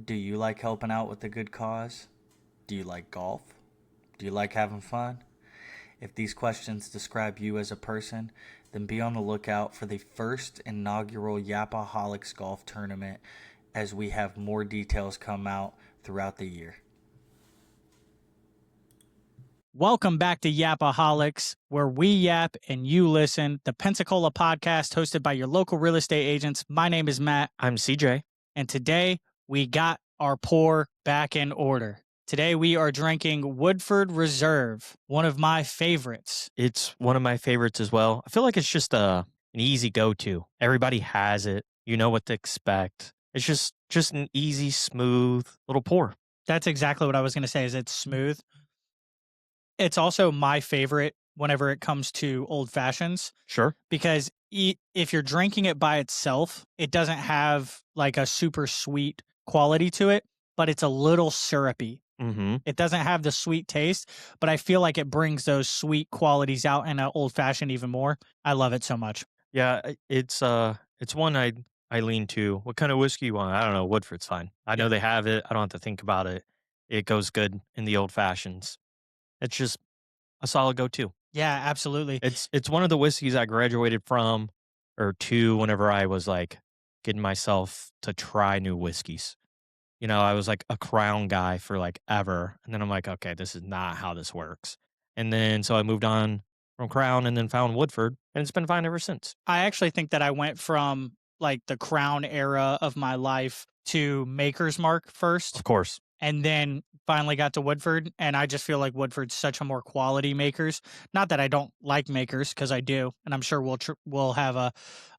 Do you like helping out with a good cause? Do you like golf? Do you like having fun? If these questions describe you as a person, then be on the lookout for the first inaugural Yapaholics golf tournament as we have more details come out throughout the year. Welcome back to Yapaholics, where we yap and you listen, the Pensacola podcast hosted by your local real estate agents. My name is Matt. I'm CJ. And today we got our pour back in order. Today we are drinking Woodford Reserve, one of my favorites. It's one of my favorites as well. I feel like it's just an easy go-to. Everybody has it. You know what to expect. It's just an easy, smooth little pour. That's exactly what I was going to say, is it's smooth. It's also my favorite whenever it comes to old fashions. Sure. Because if you're drinking it by itself, it doesn't have like a super sweet quality to it, but it's a little syrupy. Mm-hmm. It doesn't have the sweet taste, but I feel like it brings those sweet qualities out in an old fashioned even more. I love it so much. Yeah, it's one I lean to. What kind of whiskey you want? I don't know. Woodford's fine. I know they have it. I don't have to think about it. It goes good in the old fashions. It's just a solid go-to. Yeah, absolutely. It's one of the whiskeys I graduated from or to whenever I was like getting myself to try new whiskeys. You know, I was like a Crown guy for like ever. And then I'm like, okay, this is not how this works. And then so I moved on from Crown and then found Woodford, and it's been fine ever since. I actually think that I went from like the Crown era of my life to Maker's Mark first. Of course. And then finally got to Woodford, and I just feel like Woodford's such a more quality Makers. Not that I don't like Makers, because I do, and I'm sure we'll have a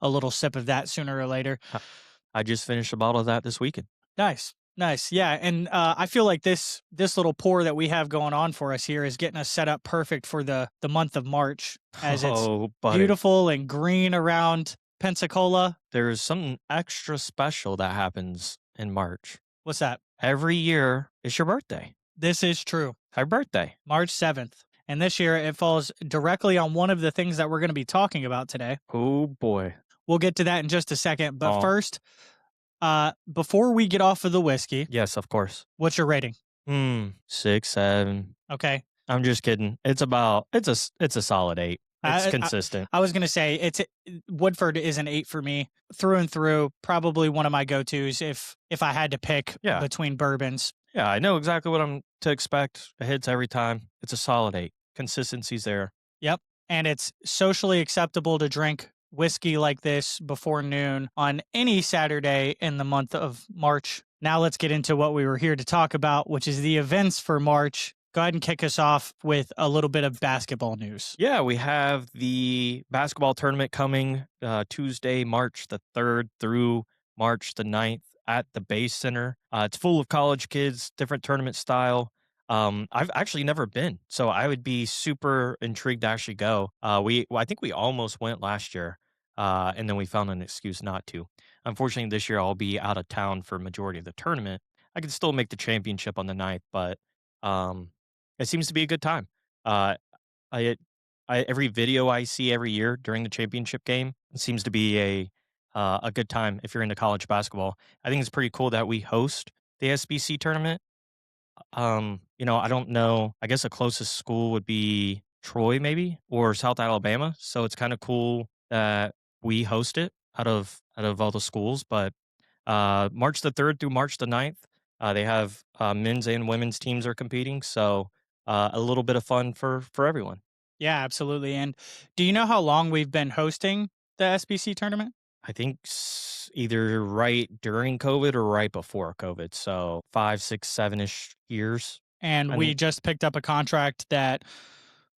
little sip of that sooner or later. I just finished a bottle of that this weekend. Nice, yeah. And I feel like this little pour that we have going on for us here is getting us set up perfect for the month of March, as it's beautiful and green around Pensacola. There's something extra special that happens in March. What's that? Every year is your birthday. This is true. Happy birthday. March 7th. And this year it falls directly on one of the things that we're going to be talking about today. Oh, boy. We'll get to that in just a second. But first, before we get off of the whiskey. Yes, of course. What's your rating? 6, 7. Okay. I'm just kidding. It's a solid 8. It's consistent. I was going to say Woodford is an 8 for me through and through. Probably one of my go-tos if I had to pick between bourbons. Yeah, I know exactly what I'm to expect. It hits every time. It's a solid 8. Consistency's there. Yep. And it's socially acceptable to drink whiskey like this before noon on any Saturday in the month of March. Now let's get into what we were here to talk about, which is the events for March. Go ahead and kick us off with a little bit of basketball news. Yeah, we have the basketball tournament coming Tuesday, March the 3rd through March the 9th at the Bay Center. It's full of college kids, different tournament style. I've actually never been, so I would be super intrigued to actually go. I think we almost went last year, and then we found an excuse not to. Unfortunately, this year I'll be out of town for majority of the tournament. I can still make the championship on the 9th, but it seems to be a good time. Every video I see every year during the championship game, it seems to be a good time if you're into college basketball. I think it's pretty cool that we host the SBC tournament. I don't know. I guess the closest school would be Troy, maybe, or South Alabama. So it's kind of cool that we host it out of all the schools. But March the 3rd through March the 9th, they have men's and women's teams are competing. So a little bit of fun for everyone. Yeah, absolutely. And do you know how long we've been hosting the SBC tournament? I think either right during COVID or right before COVID. So 5, 6, 7-ish years. And we just picked up a contract that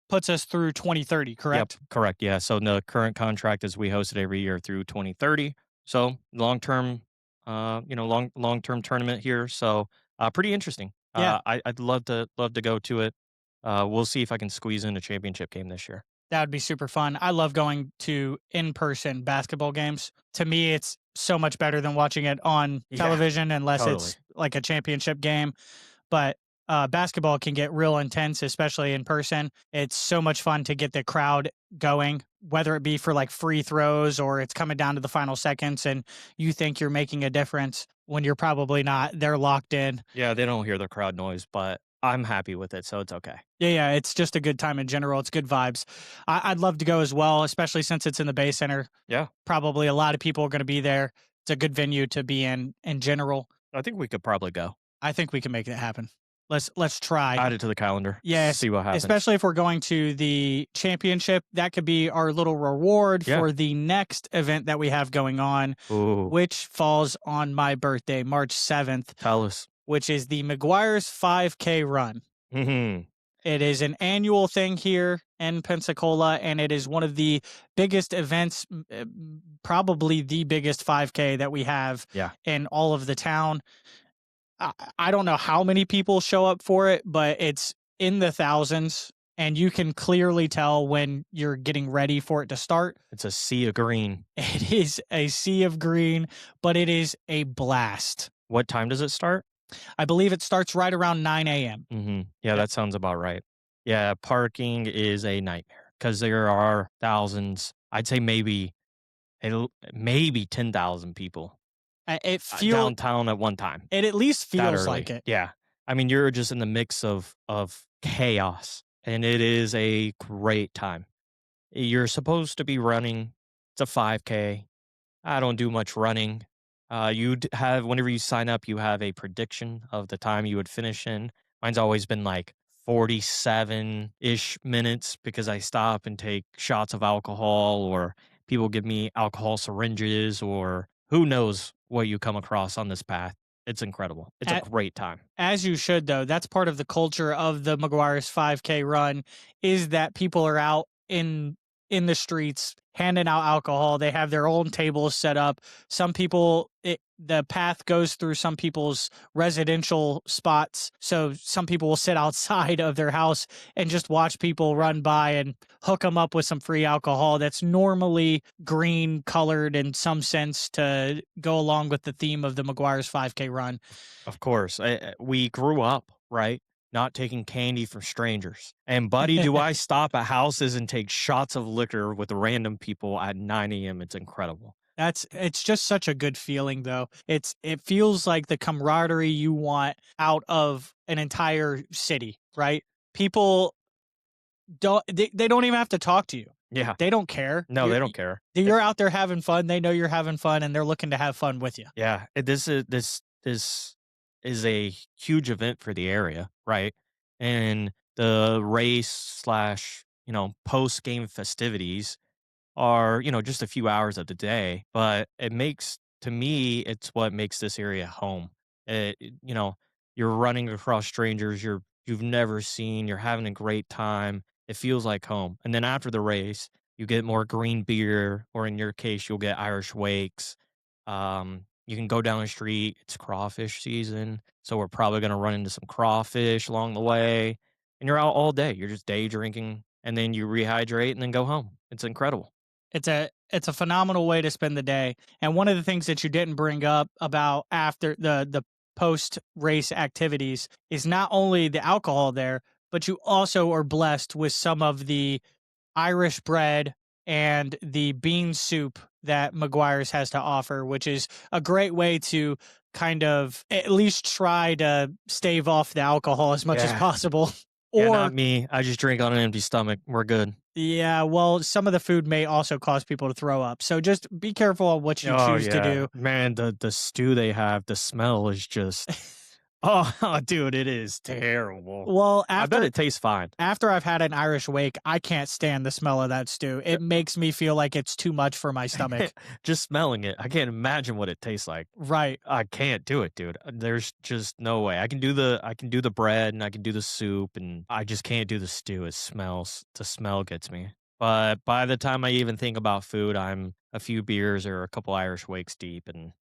puts us through 2030, correct? Yep, correct. Yeah. So the current contract is we host it every year through 2030. So long-term, long-term tournament here. So pretty interesting. Yeah. I'd love to go to it. We'll see if I can squeeze in a championship game this year. That would be super fun. I love going to in-person basketball games. To me, it's so much better than watching it on television unless it's like a championship game. But basketball can get real intense, especially in person. It's so much fun to get the crowd going, whether it be for like free throws or it's coming down to the final seconds and you think you're making a difference. when you're probably not. They're locked in. Yeah, they don't hear the crowd noise, but I'm happy with it, so it's okay. Yeah, it's just a good time in general. It's good vibes. I'd love to go as well, especially since it's in the Bay Center. Yeah. Probably a lot of people are going to be there. It's a good venue to be in general. I think we could probably go. I think we can make it happen. Let's try. Add it to the calendar. Yes, see what happens. Especially if we're going to the championship, that could be our little reward for the next event that we have going on, which falls on my birthday, March 7th. Tell us. Which is the McGuire's 5K run. Mm-hmm. It is an annual thing here in Pensacola, and it is one of the biggest events, probably the biggest 5K that we have in all of the town. I don't know how many people show up for it, but it's in the thousands, and you can clearly tell when you're getting ready for it to start. It's a sea of green. It is a sea of green, but it is a blast. What time does it start? I believe it starts right around 9 a.m. Mm-hmm. Yeah, that sounds about right. Yeah, parking is a nightmare because there are thousands. I'd say maybe 10,000 people. It feels downtown at one time. It at least feels like it. Yeah. I mean, you're just in the mix of chaos, and it is a great time. You're supposed to be running. It's a 5K. I don't do much running. Whenever you sign up, you have a prediction of the time you would finish in. Mine's always been like 47-ish minutes because I stop and take shots of alcohol, or people give me alcohol syringes, or who knows what you come across on this path. It's incredible. It's a great time. As you should, though. That's part of the culture of the McGuire's 5K run, is that people are out in the streets handing out alcohol. They have their own tables set up. Some people, the path goes through some people's residential spots. So some people will sit outside of their house and just watch people run by and hook them up with some free alcohol that's normally green colored in some sense to go along with the theme of the McGuire's 5K run. Of course. We grew up, right? Not taking candy from strangers. And buddy, do I stop at houses and take shots of liquor with random people at 9 a.m. It's incredible. It's just such a good feeling, though. It feels like the camaraderie you want out of an entire city, right? People they don't even have to talk to you. Yeah. They don't care. No, they don't care. You're out there having fun. They know you're having fun, and they're looking to have fun with you. Yeah. This is a huge event for the area, right? And the race / post-game festivities are, just a few hours of the day, but to me, it's what makes this area home. You're running across strangers you've never seen, you're having a great time. It feels like home. And then after the race, you get more green beer, or in your case, you'll get Irish wakes. You can go down the street. It's crawfish season, so we're probably going to run into some crawfish along the way. And you're out all day. You're just day drinking, and then you rehydrate and then go home. It's incredible. It's a phenomenal way to spend the day. And one of the things that you didn't bring up about after the post-race activities is not only the alcohol there, but you also are blessed with some of the Irish bread and the bean soup that McGuire's has to offer, which is a great way to kind of at least try to stave off the alcohol as much as possible. Or not me. I just drink on an empty stomach. We're good. Yeah, well, some of the food may also cause people to throw up. So just be careful on what you choose to do. Man, the stew they have, the smell is just... Oh, dude, it is terrible. Well, I bet it tastes fine. After I've had an Irish wake, I can't stand the smell of that stew. It makes me feel like it's too much for my stomach. Just smelling it, I can't imagine what it tastes like. Right. I can't do it, dude. There's just no way. I can do the bread and I can do the soup, and I just can't do the stew. The smell gets me. But by the time I even think about food, I'm a few beers or a couple Irish wakes deep, and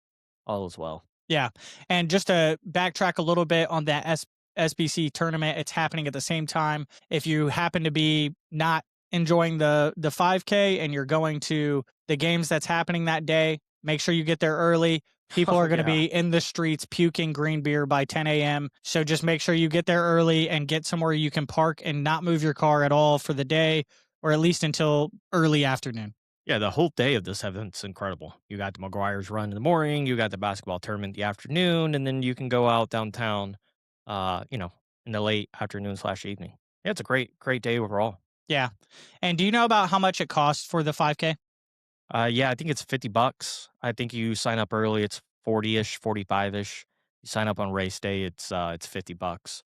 all is well. Yeah. And just to backtrack a little bit on that SBC tournament, it's happening at the same time. If you happen to be not enjoying the 5K and you're going to the games that's happening that day, make sure you get there early. People are going to be in the streets puking green beer by 10 a.m. So just make sure you get there early and get somewhere you can park and not move your car at all for the day, or at least until early afternoon. Yeah, the whole day of this event's incredible. You got the McGuire's run in the morning, you got the basketball tournament in the afternoon, and then you can go out downtown, you know, in the late afternoon/evening. Yeah, it's a great day overall. Yeah. And do you know about how much it costs for the 5K? Yeah, I think it's $50. I think you sign up early, it's 40-ish, 45-ish. You sign up on race day, it's $50.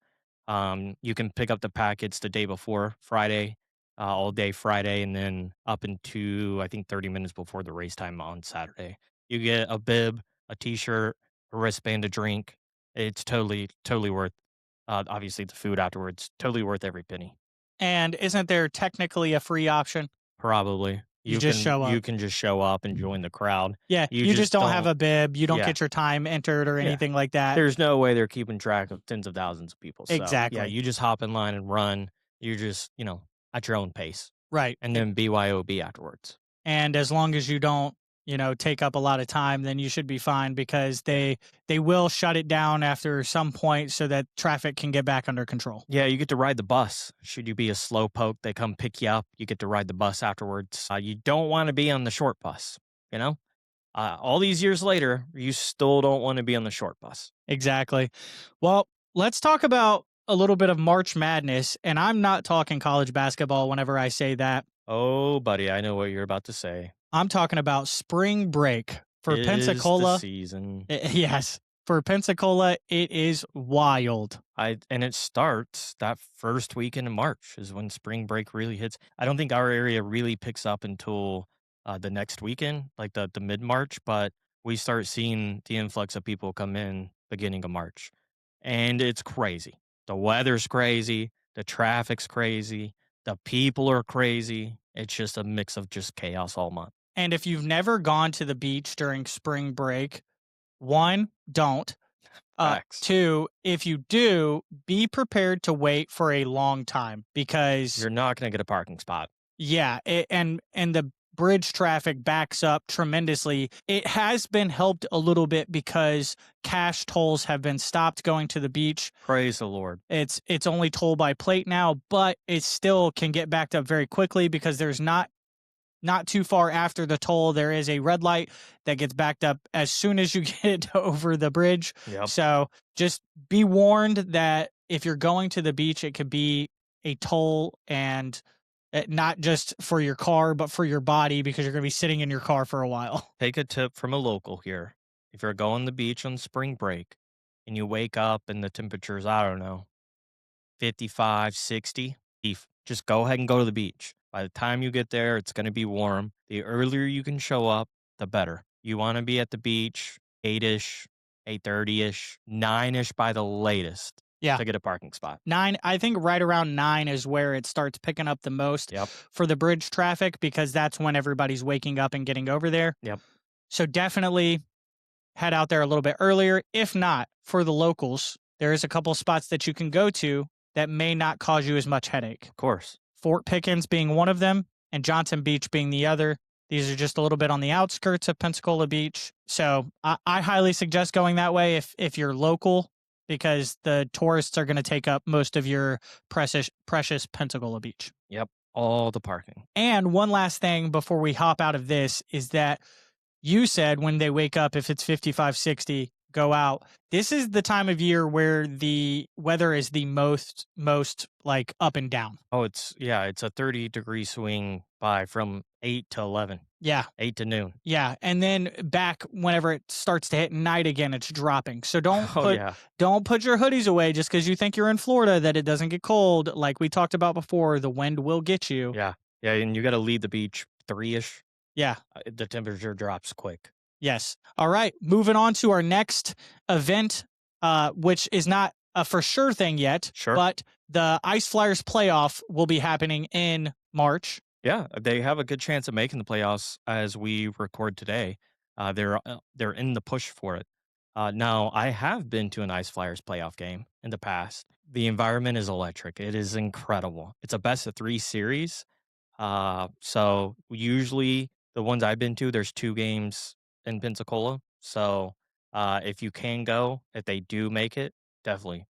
You can pick up the packets the day before Friday, all day Friday, and then up into I think 30 minutes before the race time on Saturday. You get a bib, a t-shirt, a wristband, a drink. It's totally worth. Obviously, the food afterwards, totally worth every penny. And isn't there technically a free option? Probably. You just show up. You can just show up and join the crowd. Yeah, you just don't have a bib. You don't Yeah. get your time entered or Yeah. anything like that. There's no way they're keeping track of tens of thousands of people. So, yeah, Exactly. you just hop in line and run. You're just, at your own pace. Right. And then BYOB afterwards. And as long as you don't, take up a lot of time, then you should be fine, because they will shut it down after some point so that traffic can get back under control. Yeah, you get to ride the bus. Should you be a slow poke, they come pick you up. You get to ride the bus afterwards. You don't want to be on the short bus, all these years later, you still don't want to be on the short bus. Exactly. Well, let's talk about a little bit of March Madness, and I'm not talking college basketball whenever I say that. Oh, buddy, I know what you're about to say. I'm talking about spring break for Pensacola. The season. Yes. For Pensacola, it is wild. And it starts that first weekend in March is when spring break really hits. I don't think our area really picks up until the next weekend, like the mid-March, but we start seeing the influx of people come in beginning of March. And it's crazy. The weather's crazy. The traffic's crazy. The people are crazy. It's just a mix of just chaos all month. And if you've never gone to the beach during spring break, one, don't. Two, if you do, be prepared to wait for a long time, because you're not going to get a parking spot. Yeah, and the bridge traffic backs up tremendously. It has been helped a little bit because cash tolls have been stopped going to the beach. Praise the Lord. It's only toll by plate now, but it still can get backed up very quickly, because there's not too far after the toll, there is a red light that gets backed up as soon as you get over the bridge. Yep. So just be warned that if you're going to the beach, it could be a toll, and not just for your car, but for your body, because you're going to be sitting in your car for a while. Take a tip from a local here. If you're going to the beach on spring break and you wake up and the temperature's, I don't know, 55, 60, just go ahead and go to the beach. By the time you get there, it's going to be warm. The earlier you can show up, the better. You want to be at the beach 8-ish, 8:30-ish, 9-ish by the latest. Yeah. To get a parking spot. 9, I think right around 9 is where it starts picking up the most for the bridge traffic, because that's when everybody's waking up and getting over there. Yep. So definitely head out there a little bit earlier. If not, for the locals, there is a couple spots that you can go to that may not cause you as much headache. Of course. Fort Pickens being one of them, and Johnson Beach being the other. These are just a little bit on the outskirts of Pensacola Beach. So I highly suggest going that way if you're local, because the tourists are going to take up most of your precious Pensacola Beach. Yep, all the parking. And one last thing before we hop out of this is that you said when they wake up, if it's 55, 60, go out. This is the time of year where the weather is the most like up and down. Oh, it's a 30-degree swing from 8 to 11. Yeah. 8 to noon. Yeah. And then back whenever it starts to hit night again, it's dropping. So don't put your hoodies away just because you think you're in Florida, that it doesn't get cold. Like we talked about before, the wind will get you. Yeah. Yeah. And you got to leave the beach 3-ish. Yeah. The temperature drops quick. Yes. All right. Moving on to our next event, which is not a for sure thing yet. Sure. But the Ice Flyers playoff will be happening in March. Yeah, they have a good chance of making the playoffs as we record today. They're in the push for it. Now, I have been to an Ice Flyers playoff game in the past. The environment is electric. It is incredible. It's a best of 3 series. So usually the ones I've been to, there's 2 games in Pensacola. So if you can go, if they do make it, definitely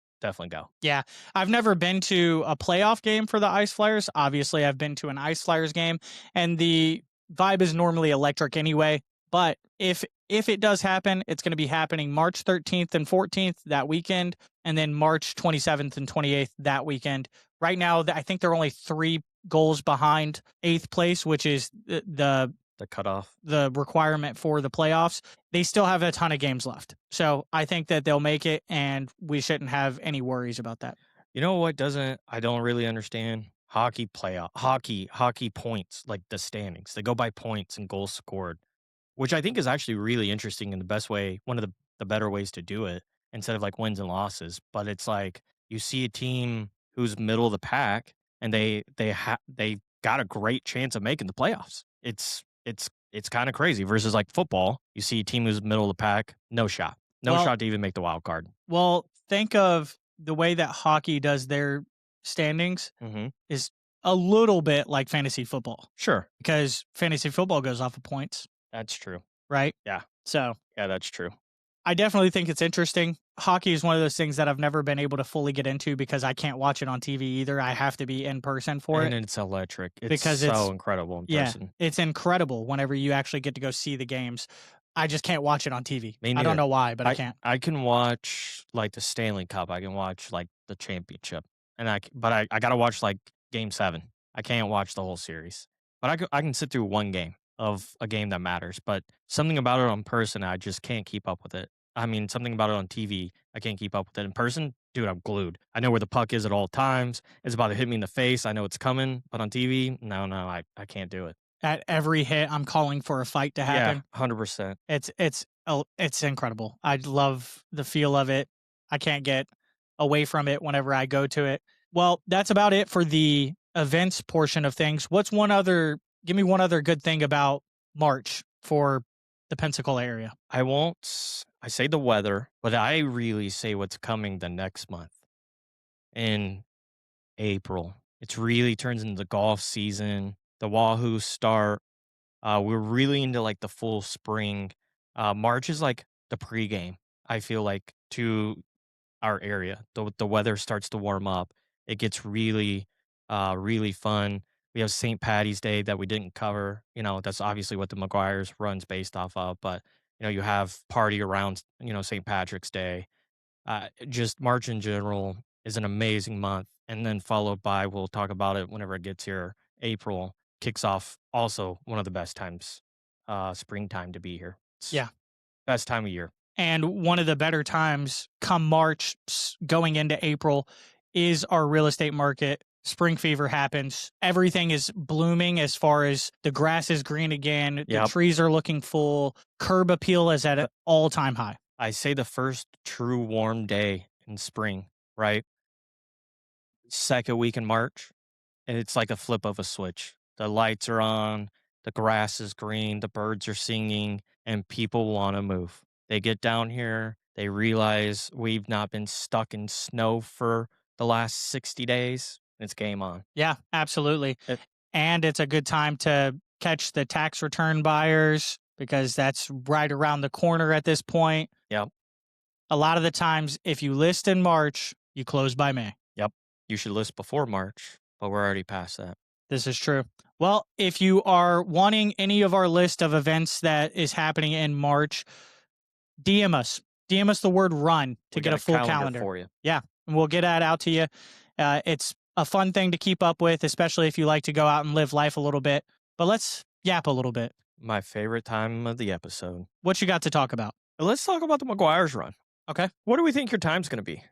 go. Yeah. I've never been to a playoff game for the Ice Flyers. Obviously, I've been to an Ice Flyers game, and the vibe is normally electric anyway. But if it does happen, it's going to be happening March 13th and 14th that weekend, and then March 27th and 28th that weekend. Right now, I think they're only 3 goals behind 8th place, which is the cutoff, the requirement for the playoffs. They still have a ton of games left. So I think that they'll make it, and we shouldn't have any worries about that. You know what I don't really understand? Hockey points, like the standings. They go by points and goals scored, which I think is actually really interesting in the best way, one of the better ways to do it instead of like wins and losses. But it's like you see a team who's middle of the pack and they got a great chance of making the playoffs. It's kind of crazy versus like football. You see a team who's middle of the pack, no shot to even make the wild card. Well, think of the way that hockey does their standings is a little bit like fantasy football. Sure. Because fantasy football goes off of points. That's true. Right? Yeah. So. Yeah, that's true. I definitely think it's interesting. Hockey is one of those things that I've never been able to fully get into because I can't watch it on TV either. I have to be in person for it. And it's electric. It's incredible in person. It's incredible whenever you actually get to go see the games. I just can't watch it on TV. I don't know why, but I can't. I can watch like the Stanley Cup. I can watch like the championship. But I got to watch like game 7. I can't watch the whole series. But I can sit through one game of a game that matters. But something about it on person, I just can't keep up with it. I mean, something about it on TV, I can't keep up with it. In person, dude, I'm glued. I know where the puck is at all times. It's about to hit me in the face. I know it's coming. But on TV, no, I can't do it. At every hit, I'm calling for a fight to happen. Yeah, 100%. It's incredible. I love the feel of it. I can't get away from it whenever I go to it. Well, that's about it for the events portion of things. Give me one other good thing about March for the Pensacola area. I say the weather, but I really say what's coming the next month in April. It really turns into the golf season. The Wahoos start. We're really into like the full spring. March is like the pregame, I feel like, to our area. The weather starts to warm up. It gets really, really fun. We have St. Patty's Day that we didn't cover. You know, that's obviously what the McGuire's run's based off of. But, you know, you have party around, St. Patrick's Day. Just March in general is an amazing month. And then followed by, we'll talk about it whenever it gets here, April kicks off also one of the best times, springtime to be here. Best time of year. And one of the better times come March going into April is our real estate market. Spring fever happens. Everything is blooming as far as the grass is green again. The trees are looking full. Curb appeal is at an all-time high. I say the first true warm day in spring, right? Second week in March, and it's like a flip of a switch. The lights are on, the grass is green, the birds are singing, and people want to move. They get down here, they realize we've not been stuck in snow for the last 60 days. It's game on. Yeah, absolutely. And it's a good time to catch the tax return buyers because that's right around the corner at this point. Yep. A lot of the times, if you list in March, you close by May. Yep. You should list before March, but we're already past that. This is true. Well, if you are wanting any of our list of events that is happening in March, DM us. DM us the word run to get a full calendar for you. Yeah, and we'll get that out to you. It's a fun thing to keep up with, especially if you like to go out and live life a little bit. But let's yap a little bit. My favorite time of the episode. What you got to talk about? Let's talk about the McGuire's run. Okay. What do we think your time's going to be?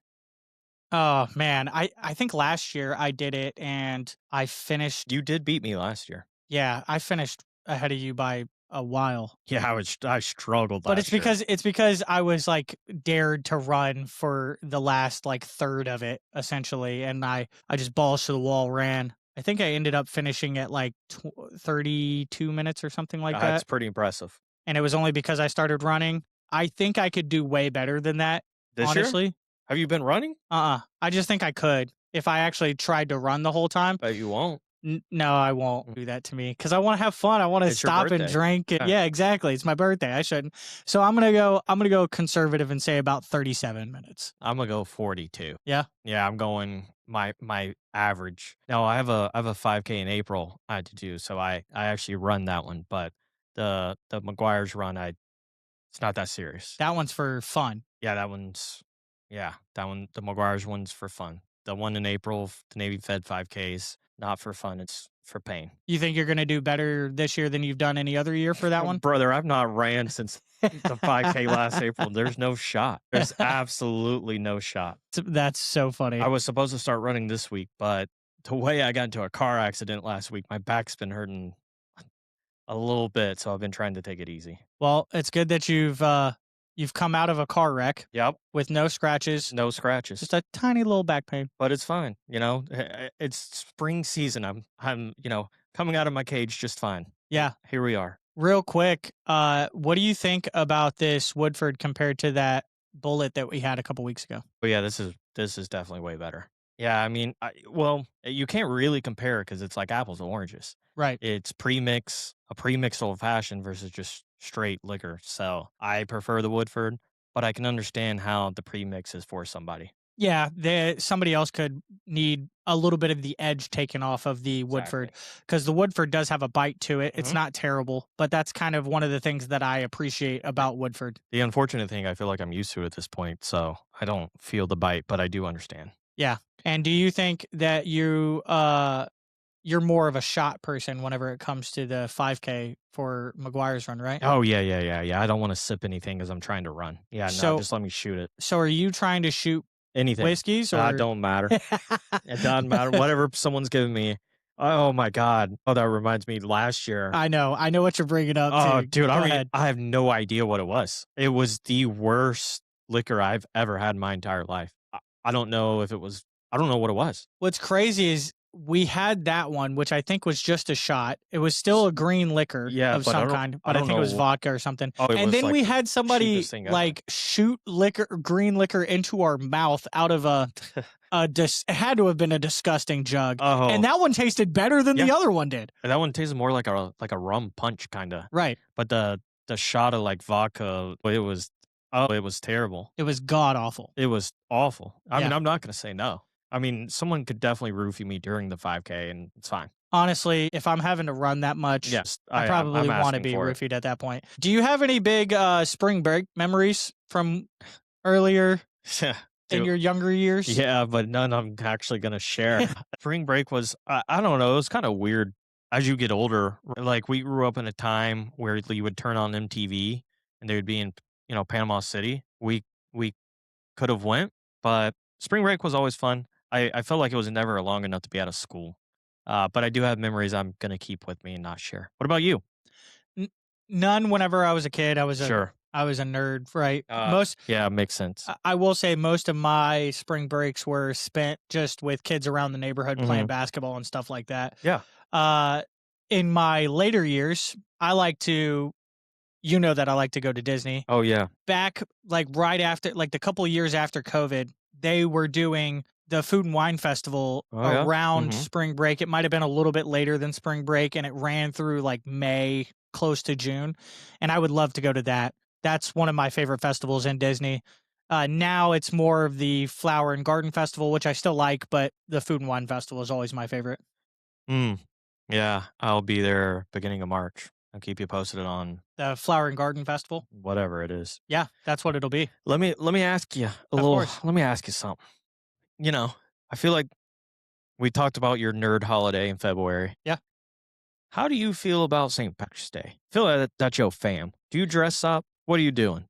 Oh, man. I think last year I did it and I finished. You did beat me last year. Yeah, I finished ahead of you by a while. Yeah, I struggled but it's because I was like dared to run for the last like third of it essentially, and I just balls to the wall ran. I think I ended up finishing at like 32 minutes or something like that. That's pretty impressive. And it was only because I started running. I think I could do way better than that. Honestly. Year? Have you been running? I just think I could if I actually tried to run the whole time. But you won't. No, I won't do that to me because I want to have fun. I want to stop and drink. Yeah, exactly. It's my birthday. I shouldn't. So I'm gonna go conservative and say about 37 minutes. I'm gonna go 42. Yeah. Yeah, I'm going my average. No, I have a 5K in April I had to do, so I actually run that one, but the McGuire's run, it's not that serious. That one's for fun. Yeah, that one, the McGuire's one's for fun. The one in April, the Navy Fed 5Ks, not for fun, it's for pain. You think you're going to do better this year than you've done any other year for that one? Brother, I've not ran since the 5K last April. There's no shot. There's absolutely no shot. That's so funny. I was supposed to start running this week, but the way I got into a car accident last week, my back's been hurting a little bit, so I've been trying to take it easy. Well, it's good that you've come out of a car wreck. Yep. With no scratches. No scratches. Just a tiny little back pain. But it's fine. It's spring season. I'm coming out of my cage just fine. Yeah. Here we are. Real quick, what do you think about this Woodford compared to that bullet that we had a couple weeks ago? But yeah, this is definitely way better. Yeah, I mean, you can't really compare because it's like apples and oranges. Right. It's a pre-mixed old fashioned versus just straight liquor. So I prefer the Woodford, but I can understand how the pre-mix is for somebody. Yeah, somebody else could need a little bit of the edge taken off of the Woodford because the Woodford does have a bite to it. It's not terrible, but that's kind of one of the things that I appreciate about Woodford. The unfortunate thing, I feel like I'm used to it at this point, so I don't feel the bite, but I do understand. Yeah. And do you think that you're more of a shot person whenever it comes to the 5K for McGuire's run, right? Oh, yeah. I don't want to sip anything as I'm trying to run. Yeah, no, just let me shoot it. So are you trying to shoot anything? Whiskeys? Or? It don't matter. It doesn't matter. Whatever someone's giving me. Oh, my God. Oh, that reminds me last year. I know what you're bringing up, Oh, too. dude, I have no idea what it was. It was the worst liquor I've ever had in my entire life. I don't know what it was. What's crazy is we had that one, which I think was just a shot. It was still a green liquor of some kind, but I think it was vodka or something. Oh, and then we had somebody shoot green liquor into our mouth out of it had to have been a disgusting jug. Oh. And that one tasted better than the other one did. And that one tasted more like a rum punch kind of. Right. But the shot of like vodka, it was terrible. It was god awful. It was awful. I mean, I'm not going to say no. I mean, someone could definitely roofie me during the 5K, and it's fine. Honestly, if I'm having to run that much, yes, I probably want to be roofied at that point. Do you have any big spring break memories from earlier in your younger years? Yeah, but none I'm actually going to share. Spring break was, I don't know, it was kind of weird. As you get older, like we grew up in a time where you would turn on MTV, and they would be in, Panama City. We could have went, but spring break was always fun. I felt like it was never long enough to be out of school. But I do have memories I'm going to keep with me and not share. What about you? None. Whenever I was a kid, I was a nerd, right? Yeah, makes sense. I will say most of my spring breaks were spent just with kids around the neighborhood playing basketball and stuff like that. Yeah. In my later years, I like to go to Disney. Oh, yeah. Back, right after, the couple of years after COVID, they were doing the Food and Wine Festival around spring break. It might have been a little bit later than spring break, and it ran through May, close to June. And I would love to go to that. That's one of my favorite festivals in Disney. Now it's more of the Flower and Garden Festival, which I still like, but the Food and Wine Festival is always my favorite. Yeah, I'll be there beginning of March. I'll keep you posted on the Flower and Garden Festival. Whatever it is. Yeah, that's what it'll be. Let me ask you let me ask you something. I feel like we talked about your nerd holiday in February. Yeah. How do you feel about St. Patrick's Day? I feel like that's your fam. Do you dress up? What are you doing?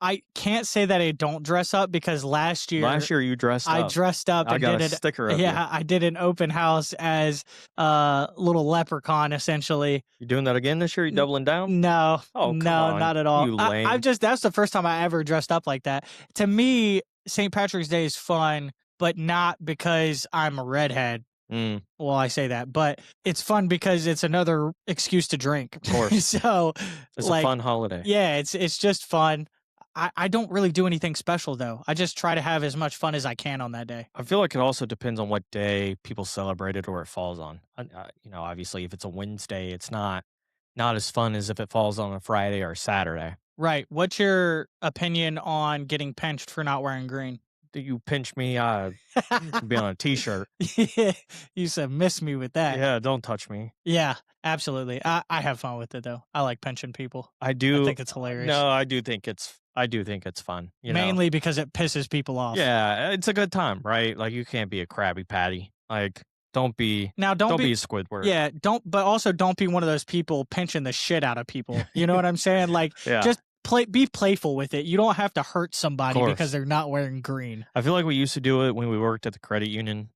I can't say that I don't dress up because last year you dressed up. I dressed up and got a sticker of Yeah, I did an open house as a little leprechaun, essentially. You doing that again this year? You doubling down? No. Oh, come no, on. not at all. You lame. That's the first time I ever dressed up like that. To me, St. Patrick's Day is fun, but not because I'm a redhead. Well, I say that, but it's fun because it's another excuse to drink. Of course. So it's a fun holiday. Yeah, it's just fun. I don't really do anything special, though. I just try to have as much fun as I can on that day. I feel like it also depends on what day people celebrate it or it falls on. Obviously, if it's a Wednesday, it's not as fun as if it falls on a Friday or Saturday. Right. What's your opinion on getting pinched for not wearing green? you pinch me, be on a t-shirt. You said miss me with that. Yeah, don't touch me. Yeah, absolutely. I have fun with it though. I like pinching people. I do. I think it's hilarious. No, I do think it's fun. Mainly because it pisses people off. Yeah, it's a good time, right? Like you can't be a Krabby Patty. Like don't be a Squidward. Yeah, but also don't be one of those people pinching the shit out of people. You know what I'm saying? Like just be playful with it. You don't have to hurt somebody because they're not wearing green. I feel like we used to do it when we worked at the credit union,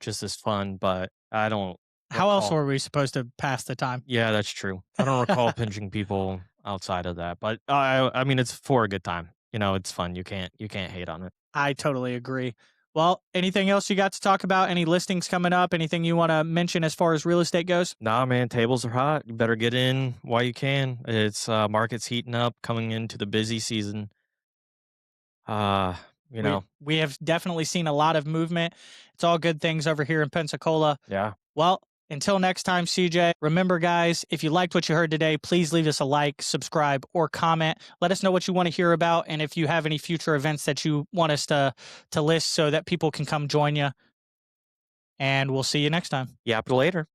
just as fun, but I don't How else were we supposed to pass the time? Yeah, that's true. I don't recall pinching people outside of that, but I mean it's for a good time. It's fun. You can't hate on it. I totally agree. Well, anything else you got to talk about? Any listings coming up? Anything you want to mention as far as real estate goes? Nah, man, tables are hot. You better get in while you can. It's market's heating up, coming into the busy season. We have definitely seen a lot of movement. It's all good things over here in Pensacola. Yeah. Well, until next time, CJ, remember, guys, if you liked what you heard today, please leave us a like, subscribe, or comment. Let us know what you want to hear about, and if you have any future events that you want us to list so that people can come join you. And we'll see you next time. Yap later.